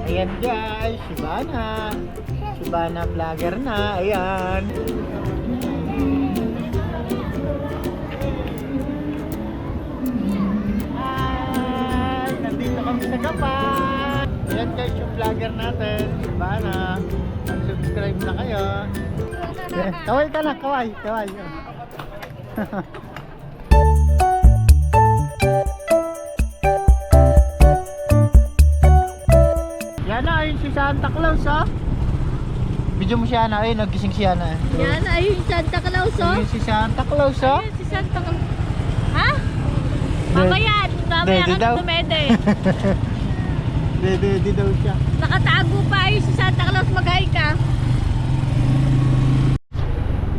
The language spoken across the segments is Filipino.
Ayan guys, si Bana. Si Bana vlogger na, ayan. Hi! Nandito kami sa Gapan. Ayan guys, yung vlogger natin, si Bana. Mag-subscribe na kayo. Ayan, kaway ka na, kaway, kaway. Yana, ayun si Santa Claus, oh. Video mo si Yana, ayun, nagising si Yana. Yan, ayun Santa Claus, oh. Ayun si Santa Claus, oh. Ayun si Santa Claus. Ha? Mamaya Dede ka daw. na tumede. Dede daw siya. Nakatago pa ayun si Santa Claus, mag-hi ka.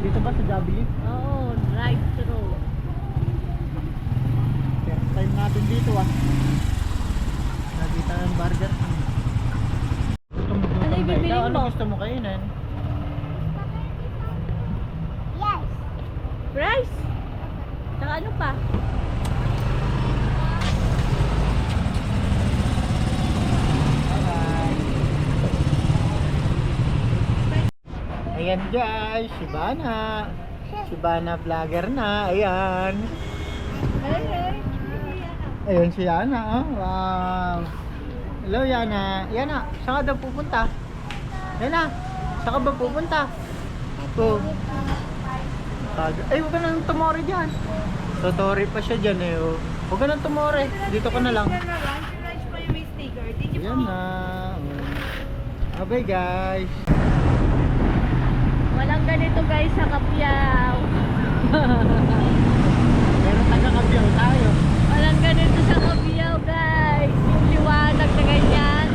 Dito ba sa W? Oo, drive-thru. First time natin dito, ah. Nakita ng burger. Ano ibibilin Ano mo? gusto mo kainin? Yes. Rice? Saka ano pa? Ayan guys, si Bana. Si Bana vlogger na, ayan. Ayun si Yana, oh. Wow. Hello Yana. Yana, saan ka daw pupunta? Yana, saan ka ba pupunta? Oh. Ay, huwag ka nang tumore dyan. Tutori pa siya dyan eh, oh. Huwag ka nang tumore. Dito ka na lang. Ayan na. Oh. Abay guys. Walang ganito guys sa Kapiyaw. Meron taga-Kapiyaw tayo. Walang ganito sa Kapiyaw guys. Yung liwanag na ganyan.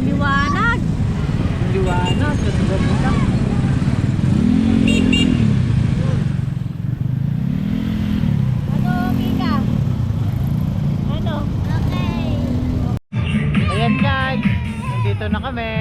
Liwanag na. Liwanag, kasi ganda. Ano, Mika? Ano? Okay. Ayan guys, nandito na kami.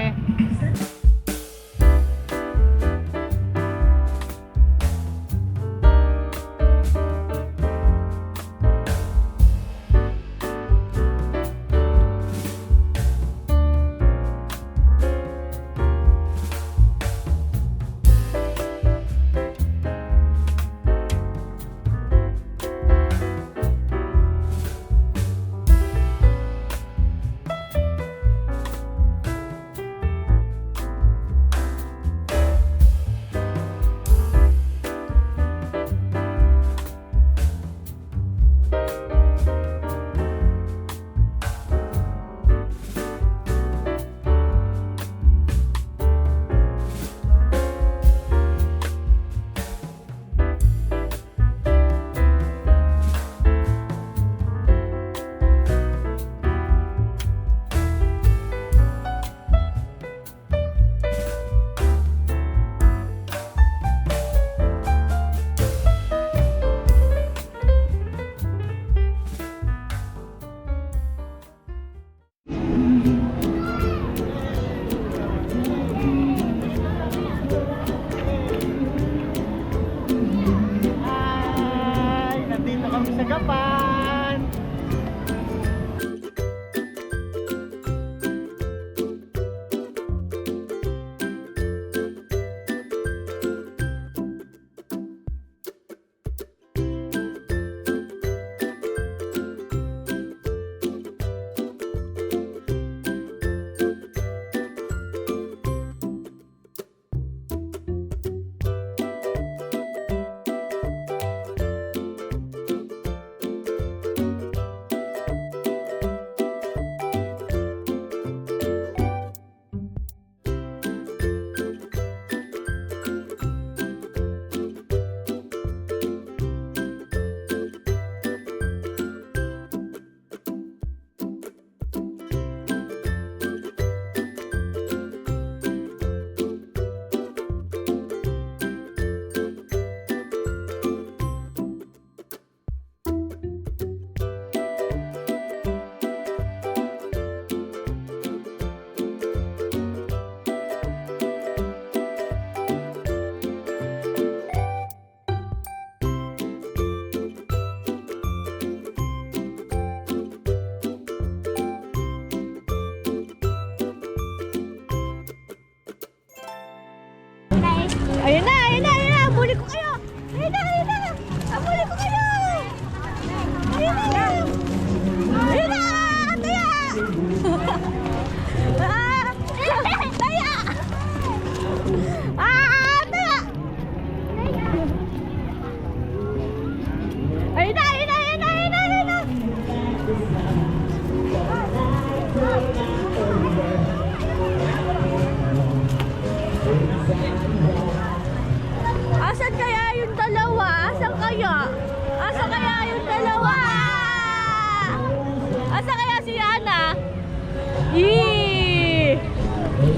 Yee!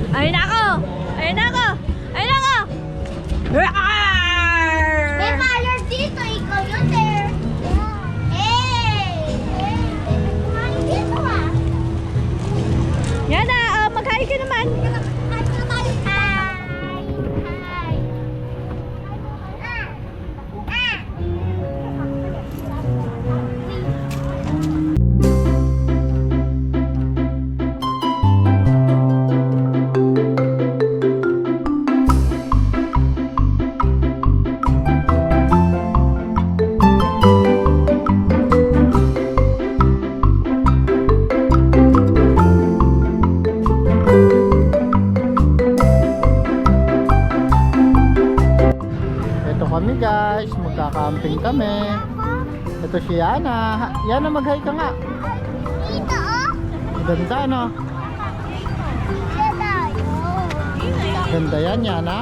Ayun na ako! Ayun na ako! Ayun na ako! May Arr! color dito, ikaw yun there. Kumain dito ah. Yan na, mag-hi ka naman. Hi. Ito kami guys, magka-camping kami. Ito si Yana. Yana, mag-hi ka nga. Dito oh. Ganda no? Dito tayo. Ganda yan, Yana.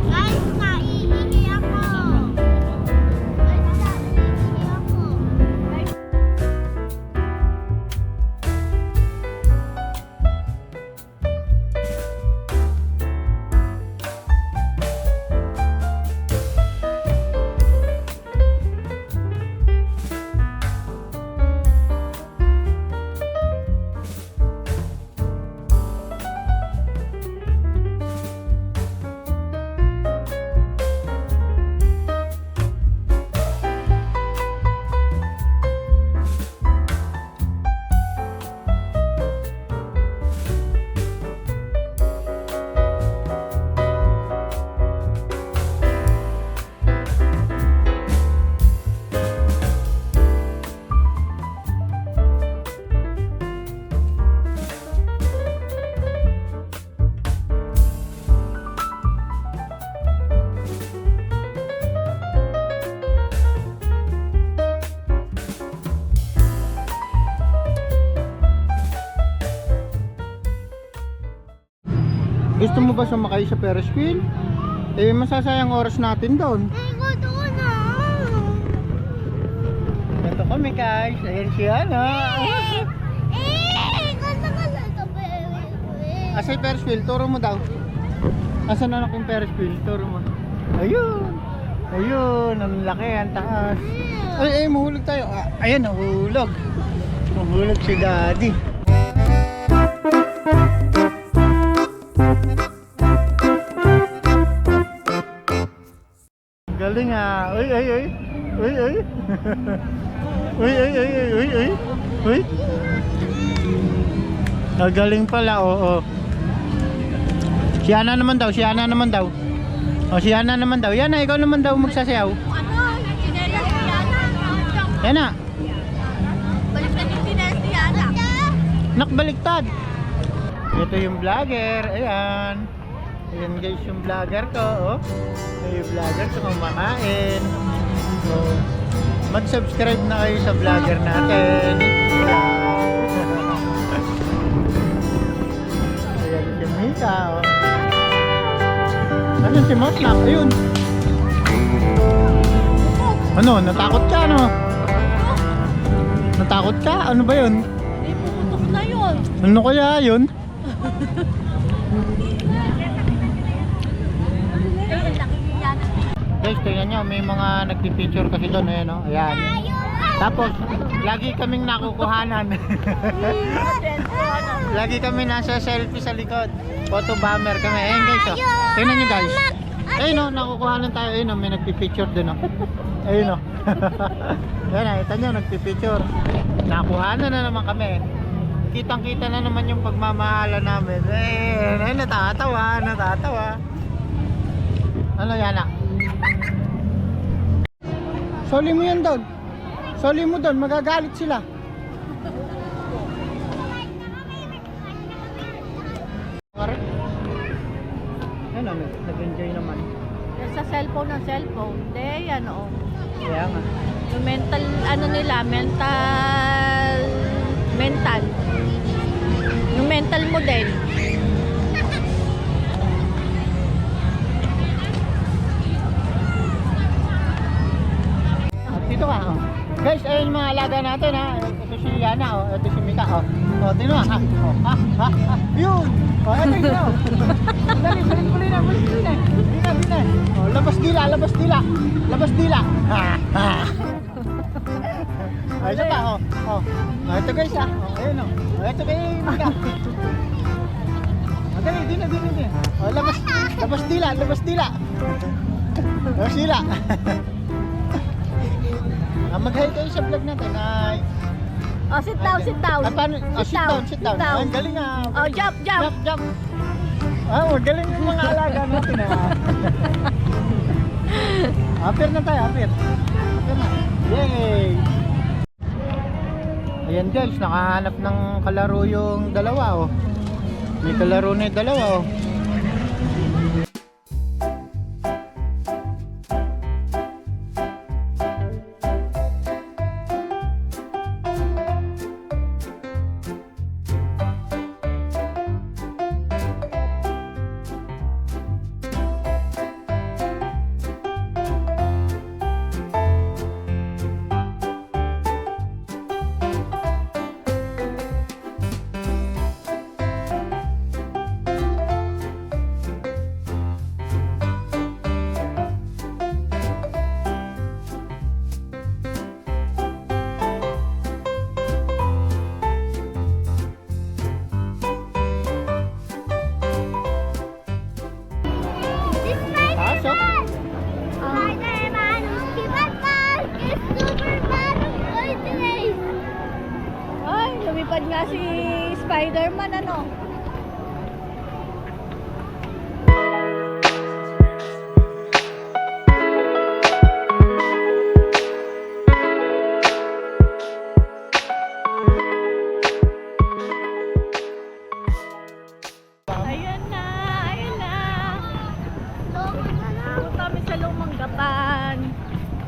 Guys, naiihi ako. Guys, naiihi ako. Gusto mo ba sumakay sa Ferris wheel? Eh, masasayang oras natin doon. Ikaw doon ah. Ito kami guys. Ayan si Yana. Gusto ko sa baby. Asa yung Ferris wheel? Turo mo daw. Asa na yung Ferris wheel? Turo mo. Ayun. Ayun. Ang laki. Ang taas. Ay, mahulog tayo. Ah, ayan, nahulog. Mahulog si Daddy. Galing ah. Uy, uy, uy. Uy, uy. Uy, uy, uy, uy, uy, uy. Uy. Ah, galing pala, oo. Si Ana naman daw, si Ana naman daw. O, si Ana naman daw. Yana, ikaw naman daw magsasayaw. Ano? Chinelas ni Yana. Yana, Baliktad yung chinelas ni Yana. nakbaliktad. Ito yung vlogger, ayan. Ayan guys yung vlogger ko, oh. Ito yung vlogger ko kumakain. So, mag-subscribe na kayo sa vlogger natin. Ayan si Mika, oh. Ano si Motlak? Ayun. Ano, natakot ka, no? Natakot ka? Ano ba yun? Hindi, puputok na yun. Ano kaya yun? Ay, ang laki ni Yana. Guys, tingnan nyo, may mga nagpipicture kasi doon, ayan, no? Ayan. Tapos, lagi kaming nakukuhanan. Lagi kami nasa selfie sa likod. Photo bomber kami. Ayan guys, oh. Tingnan nyo guys. Ayun o, nakukuhanan tayo. Ayun o, may nagpipicture dun o. Ayun o. Yan, nakita nyo, nagpipicture. Nakuhanan na naman kami. Kitang-kita na naman yung pagmamahala namin. Eh, natatawa. Ano yan ah? Soli mo yan doon. Soli mo doon, magagalit sila. Ayun o, nag-enjoy naman. Sa cellphone ng cellphone. Hindi, yan o. Kaya nga. Yung mental, ano nila, mental. Yung mental mo din. Dito ka, oh. Guys, ayun yung mga alaga natin ha. Ito si Yana, oh. Ito si Mika, oh. Oh, tinuha, ha. Oh, ha. Yun. Oh, ito yun, oh. Dali, balik. Bina. Oh, labas dila. Labas dila. Ha. Oh, ito pa, oh. Oh, ito guys, ha. Oh, ayun, oh. Oh, ito kay Mika. Oh, dali, din. Oh, labas dila. Labas dila. Mag-hi kayo sa vlog natin. Ay. Oh, sit down. Ah, paano? Oh, sit down. Ang galing ah. Oh, jump. Jump. Ah, magaling yung mga alaga natin ah. Apir na tayo, apir na. Yay! Ayan guys, nakahanap ng kalaro yung dalawa oh. May kalaro na yung dalawa oh. Ay, lumipad nga si Spider-Man, ano? Ayun na. Punta kami sa Lumang Gapan.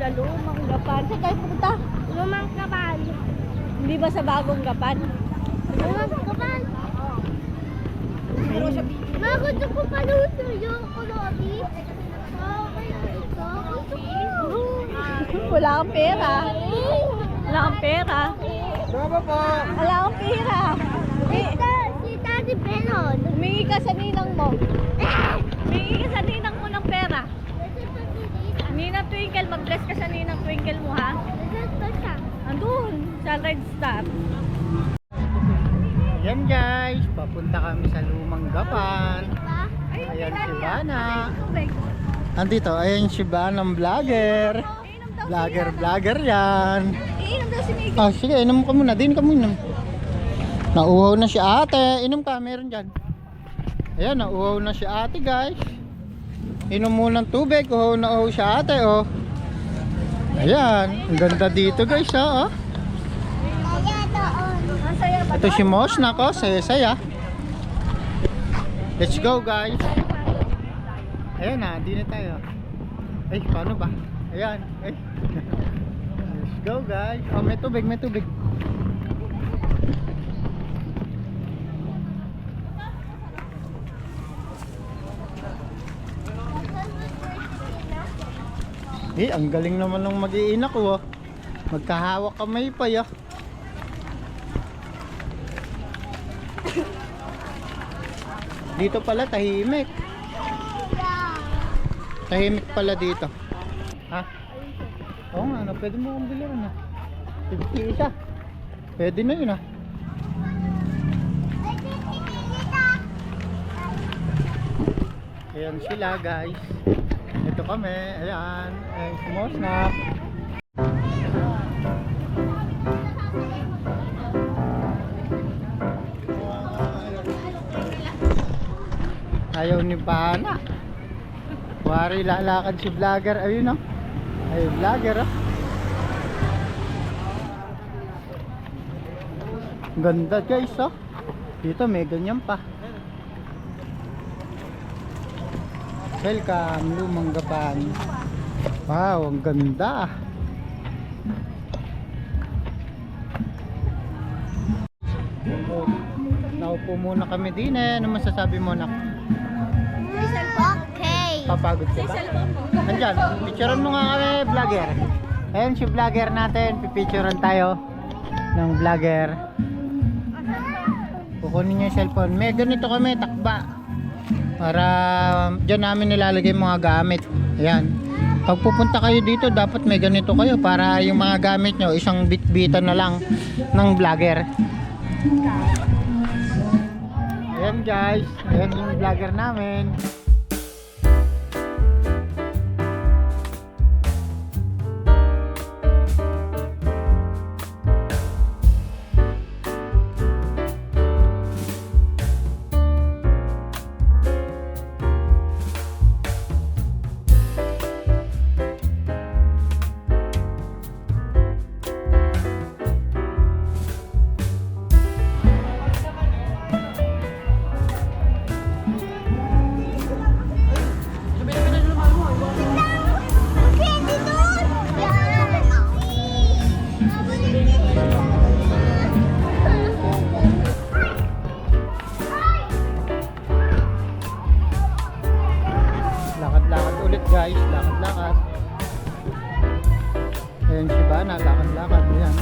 Saan tayo pupunta? Lumang Gapan. Hindi ba sa Bagong Gapan? Lumang Gapan. Ma, gusto ko paluto yung kulobi. Wala kang pera. Tama po. Wala kang pera. Si Daddy Pelon. Humingi ka sa ninang mo. Humingi ka sa ninang mo ng pera. Ninang Twinkle, mag-bless ka sa ninang Twinkle mo ha. Andun, sa Red Star. Ayan guys, papunta kami sa Lumang Gapan. Ayan si Bana. Andito, ayan si Banang vlogger. Vlogger yan. Iinom daw si Miggy. Ah, sige, inom ka muna. Din ka muna. Nauuhaw na si ate. Inom ka, meron dyan. Ayan, nauuhaw na si ate guys. Inom muna ng tubig. Uhaw na uhaw si ate oh. Ayan, ang ganda dito guys oh. Ito si Mos, nako, saya. Let's go guys. Ayan na, di na tayo. Ay, paano ba? Ayan, ay. Let's go guys. Oh, may tubig. Eh, ang galing naman ng mag-iina ko oh. Magkahawak kamay pa ya. Dito pala tahimik. Tahimik pala dito. Ha? Oo nga, pwede mo kong bilhin na. 50 isa. Pwede na yun ah. Ayan sila guys. Ito kami. Ayan. Ayan si Mosnap. Ayaw ni Bana. Wari lalakad si vlogger. Ayun o. Ay vlogger o. Ganda guys oh. Dito may ganyan pa. Welcome Lumang Gapan. Wow, ang ganda. Oh, naupo muna kami din eh. Ano masasabi mo nak? Okay. Papagod ka ba? Andyan, picturean mo nga kami vlogger. Ayun si vlogger natin. Pipicturean tayo ng vlogger. Kukunin niya yung cellphone. May ganito kami, takba. Para dyan namin nilalagay yung mga gamit. Ayan. Pag pupunta kayo dito, dapat may ganito kayo. Para yung mga gamit nyo, isang bit-bitan na lang ng vlogger. Ayan guys. Ayan yung vlogger namin. Lakad-lakad ulit guys, lakad-lakad. Ayan si Bana, lakad-lakad. Ayan.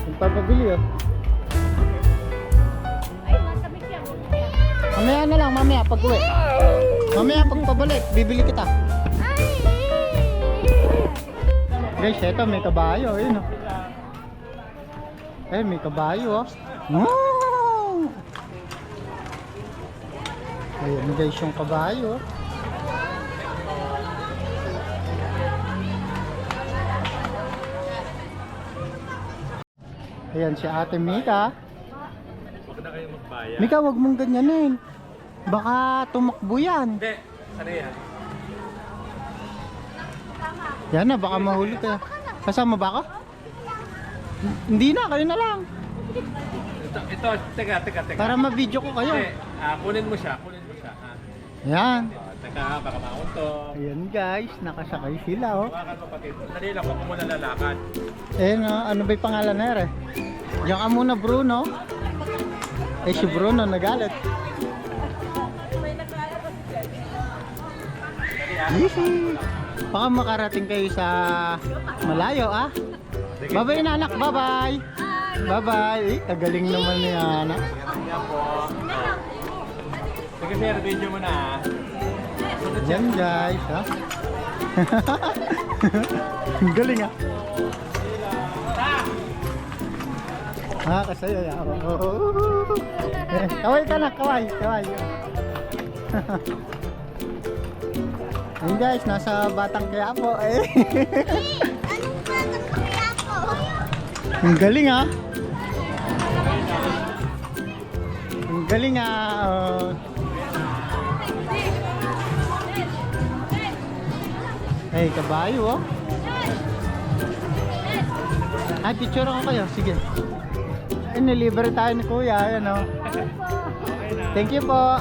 Nagpapabili oh. Ay, matabik yan. Mamaya na lang, mamaya pag uwi. Mamaya pag pabalik, bibili kita. Guys, eto may kabayo, ayun oh. Eh, may kabayo oh. Wow! Ayun guys yung kabayo. Ayan si Ate Mika. Huwag na kayo magbayad. Mika, wag mong ganyanin. Baka tumakbo yan. Hindi. Ano yan? Yan na, baka mahuli ka. Kasama ba ako? Hindi na, kayo na lang. Ito, teka. Para ma-video ko kayo. Hindi, kunin mo siya. Yan. Teka, baka maunto. Ayan guys, nakasakay sila oh. Hawakan mo pati. Dali lang, huwag mo muna lalakad. Eh no, ano ba yung pangalan na ere? Diyan ka muna Bruno. Eh si Bruno nagalit. Easy. Baka makarating kayo sa malayo ah. Bye-bye na anak, bye-bye. Bye-bye. Eh, kagaling naman ni anak. Yan po. Sige sir, video mo na. Yan guys ha. Ang galing ah. Ah, kasaya ya. Kaway ka na, kaway. Ayun guys, nasa Batang Quiapo eh. Anong batang kaya po? Ang galing ah. Ang galing ah. Oh. Ay, kabayo oh. Ay, picture ako kayo. Sige. Ay, nilibre tayo ni Kuya. Ayan oh. Thank you po.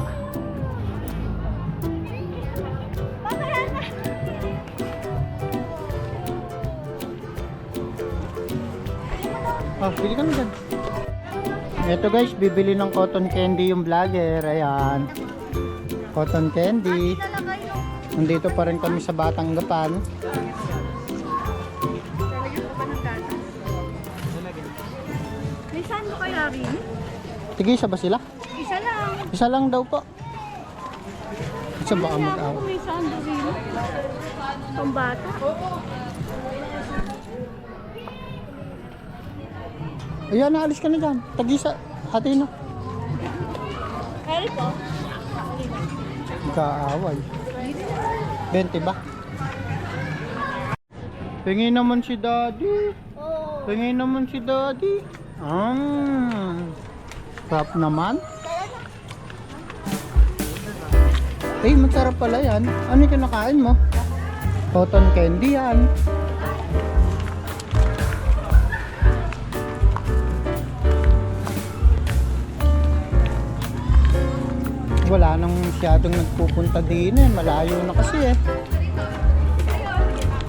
Oh, bili kami dyan. Ito guys, bibili ng cotton candy yung vlogger. Ayan. Cotton candy. Nandito pa rin kami sa Batanggapan. May sando kaya rin? Tigisa ba sila? Isa lang. Isa lang daw po. Isa baka Kaya mag-aw. ako may sando rin. Pambata. Ayan, naalis ka na dyan. Tagisa. Hati na. Kaya po? Kaaway. 20 ba? Tingin naman si Daddy. Oo. Tingin naman si Daddy. Sarap naman. Eh, masarap pala yan. Ano yung kinakain mo? Cotton candy yan. Wala nang masyadong nagpupunta din eh. Malayo na kasi eh.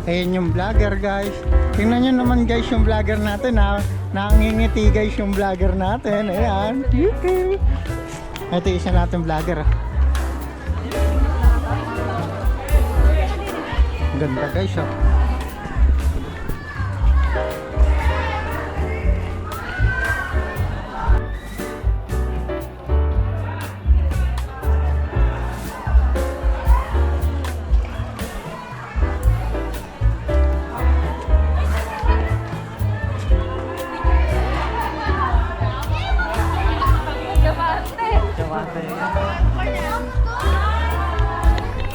Ayan yung vlogger guys. Tingnan nyo naman guys yung vlogger natin ha. Nangingiti guys yung vlogger natin. Ayan. Ito isa natin vlogger ha. Ganda guys ha.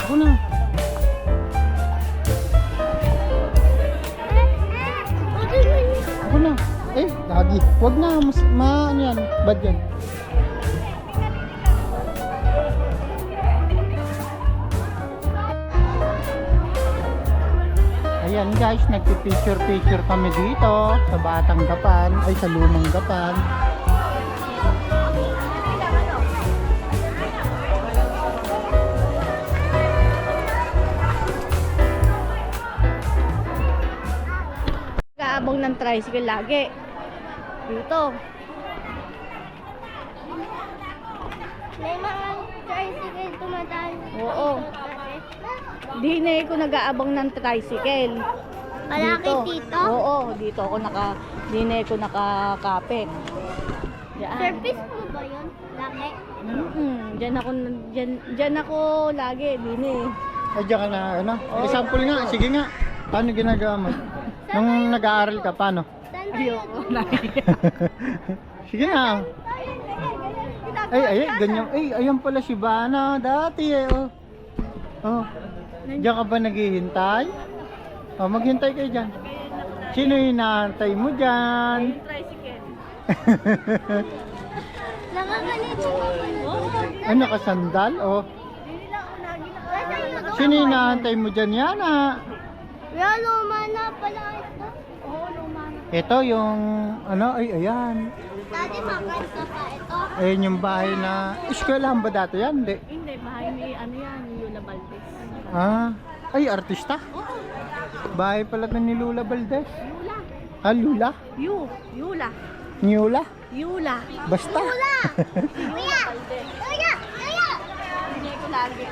Ako na. Ako na. Eh, lagi. Wag na. Mas, ano yan. Bad yan. Ayan guys, nagpipicture-picture kami dito sa Batang Gapan. Ay, sa Lumang Gapan. Nag-aabang ng tricycle lagi. Dito. May mga tricycle tumadaan. Oo. Dine ko nag-aabang ng tricycle. Malaki dito? Oo, dito ako dine ko nakakapit. Diyan. Service mo ba yun? Laki? Diyan ako lagi, dine. Ay, diyan ka na, ano? Example nga, sige nga. Paano ginagawa mo? Nung nag-aaral ka, paano? Saan tayo? Ayoko. Sige nga. Ay, ganyan. Ay, ayan pala si Bana dati eh. Oh. Oh. Diyan ka ba naghihintay? Oh, maghintay kayo dyan. Sino hinahantay mo dyan? Tricycle. Nakakalito ko pa na. Ay, nakasandal? Oh. Sino hinahantay mo dyan, Yana? Kaya luma na pala ito. Oo, luma na. Ito yung, ano, ay, ayan. Dati makanta pa ito. Ayan yung bahay na, eskwelahan ba dati yan? Hindi. Hindi, bahay ni ano yan, Lula Valdez. Ah, ay, artista? Bahay pala ito ni Lula Valdez. Yula. Ah, Lula? Yula. Niula? Yula. Basta. Kuya! Kuya! Kuya! Dine ko lagi.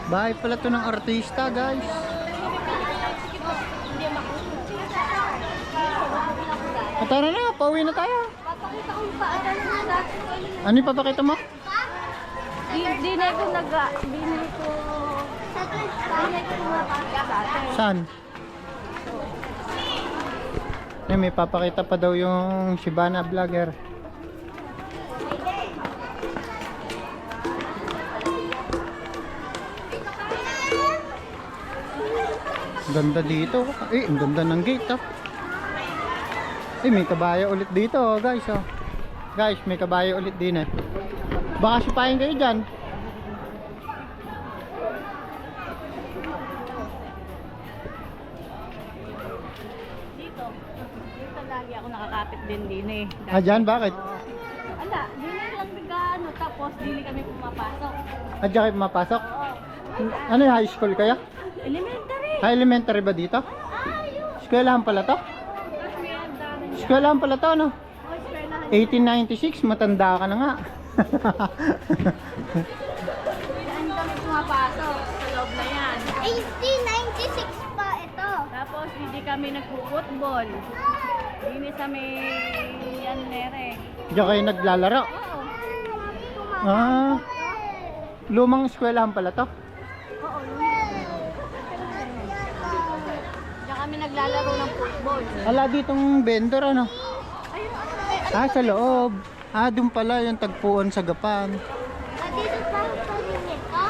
Bahay pala ito ng artista, guys. Tara na, pauwi na tayo. Papakita ko yung paaral na dati. Ano yung papakita mo? Dine ko pumapasok dati. Saan? May papakita pa daw yung Shibana vlogger. Ganda dito. Eh, ang ganda ng gate ah. Eh, may kabayo ulit dito oh, guys oh. Guys, may kabayo ulit din eh. Baka sipahin kayo dyan. Dito lagi ako nakakapit din eh. Ah, dyan? Bakit? Ala, dine lang bigano, tapos dili kami pumapasok. Ah, dyan kayo pumapasok? Ano yung high school kaya? Elementary. Ah, elementary ba dito? Eskwelahan pala to? Eskwelahan pala to, no? 1896, matanda ka na nga. Saan kami pumapasok? Sa loob na yan. 1896 pa ito. Tapos hindi kami nagpo-football. Dini sa may yan nere. Diyan kayo naglalaro. Oo. Ah, lumang eskwelahan pala to. Oo, diyan kami naglalaro ng football. Ala, ditong vendor, ano? Ayun, ano? Ah, sa loob. Ah, doon pala yung tagpuan sa Gapan. At dito pa ang paligid ko.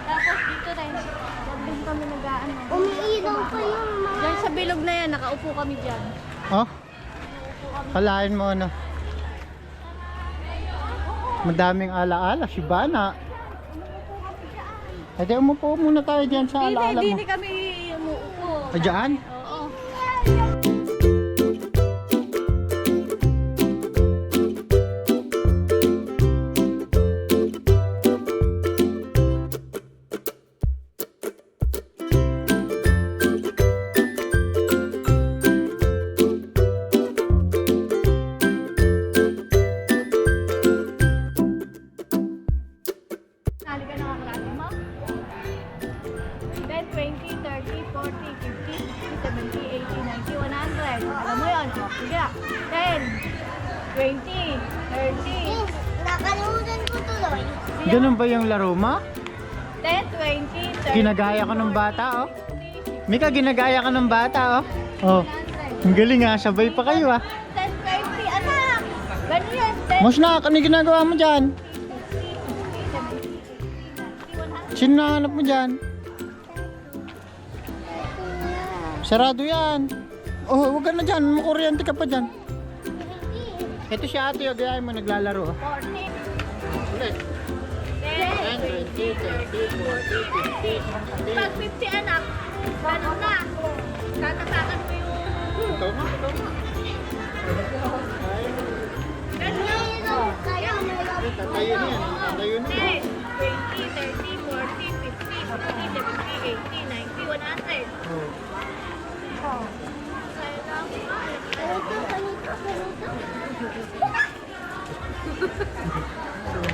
Tapos dito rin. Diyan kami nag-ano. Umiilaw pa yung mga... Diyan sa bilog na yan, nakaupo kami dyan. Oh, kalain mo ano. Madaming alaala, Shibana. Ay, di umupo muna tayo diyan sa alaala mo. Hindi kami umuupo. Ay, diyan? Oo. Nali ka nakakarami mo? 10, 20, 30, 40, 50, 60, 70, 80, 90, 100. Alam mo yun? O, sige na. 10, 20, 30. Nakalimutan ko tuloy. Ganun ba yung laro mo? 10, 20, 30. Ginagaya ka ng bata, oh. 50, Mika, ginagaya ka ng bata, oh. Oh, 100. ang galing ah. Sabay pa kayo ah. 10, 20, anak! Ganun yan. 10, Mas na, ano ginagawa mo dyan? 50, 60, 70, 80, 90, 100. Sino nahanap mo dyan? Sarado yan. Oh, huwag ka na dyan. Makuryente ka pa dyan. Ito si ate, oh. Gayahin mo, naglalaro. Oh. 40, Ulit. 10, 20, 30, 40, 50. Pag 50 anak, ganun na. Tatapakan mo yung... Ikaw nga, ikaw nga. Ganun. Kaya mo Tatayo na yan. Tatayo na. 10, 20, 30, 40, 50, 60, 70, 80, 90, 100. Oh.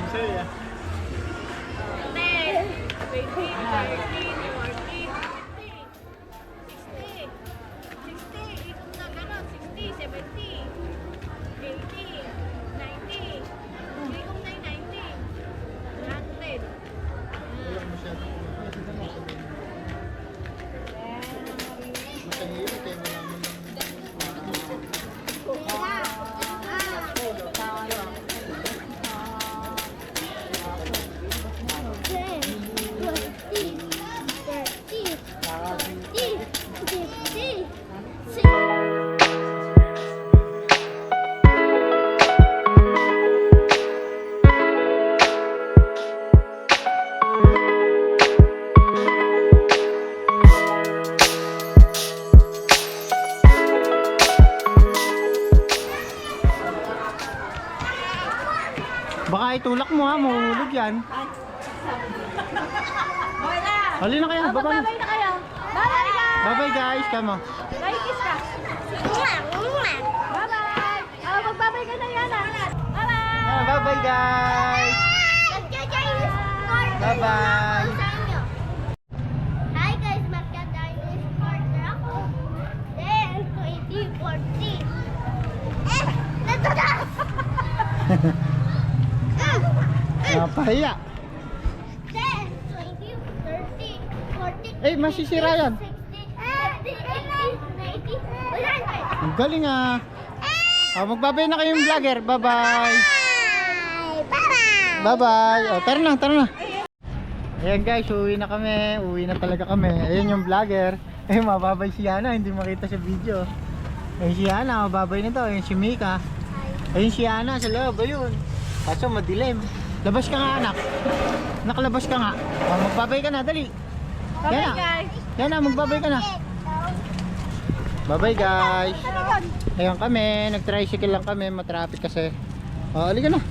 Saya. 10, 20, 30, 40, 50, 60, ikot na gano'n, 60, 70, 80, 90, ikot na yung 90, 100. Walang masyadong. Masahirap eh, malaman lang. Baka itulak mo ha, mahulog yan. Halina kayo, baba na. Magbabay na kayo. Bye guys! Bye-bye guys, kamo. Bye, kiss ka. Bye-bye! Magbabay ka na yan ah. Bye-bye! Bye-bye guys. Bye-bye. Hi guys, magka-Chinese partner ako. 10, 20, 40. Natutas! Napahiya. 10, 20, 30, 40. Eh, masisira yan. 60, 70, 80, 90, 100. Ang galing ah. Oh, magbabay na kayong vlogger. Bye-bye. Bye-bye! Bye-bye. Oh, tara na, tara na. Ayan guys, uwi na kami. Uwi na talaga kami. Ayan yung vlogger. Eh, mababay si Yana. Hindi makita sa video. Ayun si Yana, mababay nito. Ayun si Mika. Ayun si Yana sa loob. Ayun. Kaso madilim. Labas ka nga anak. Nakalabas ka nga. Oh, magbabay ka na, dali. Bye-bye Yana. guys! Yana, magbabay ka na. Bye-bye guys. Ano yun? Ayan kami, nag-tricycle lang kami, matraffic kasi. Oh, halika na.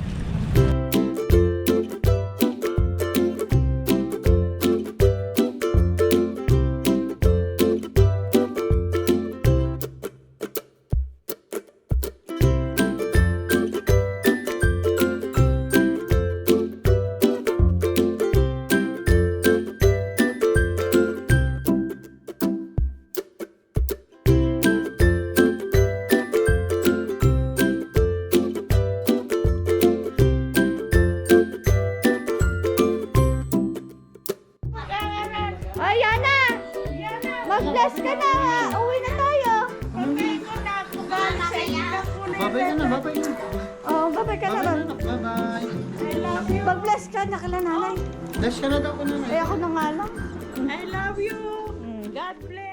Mag-bless ka na kala nanay. Bless ka na daw ko na. Eh ako na nga lang. I love you. God bless.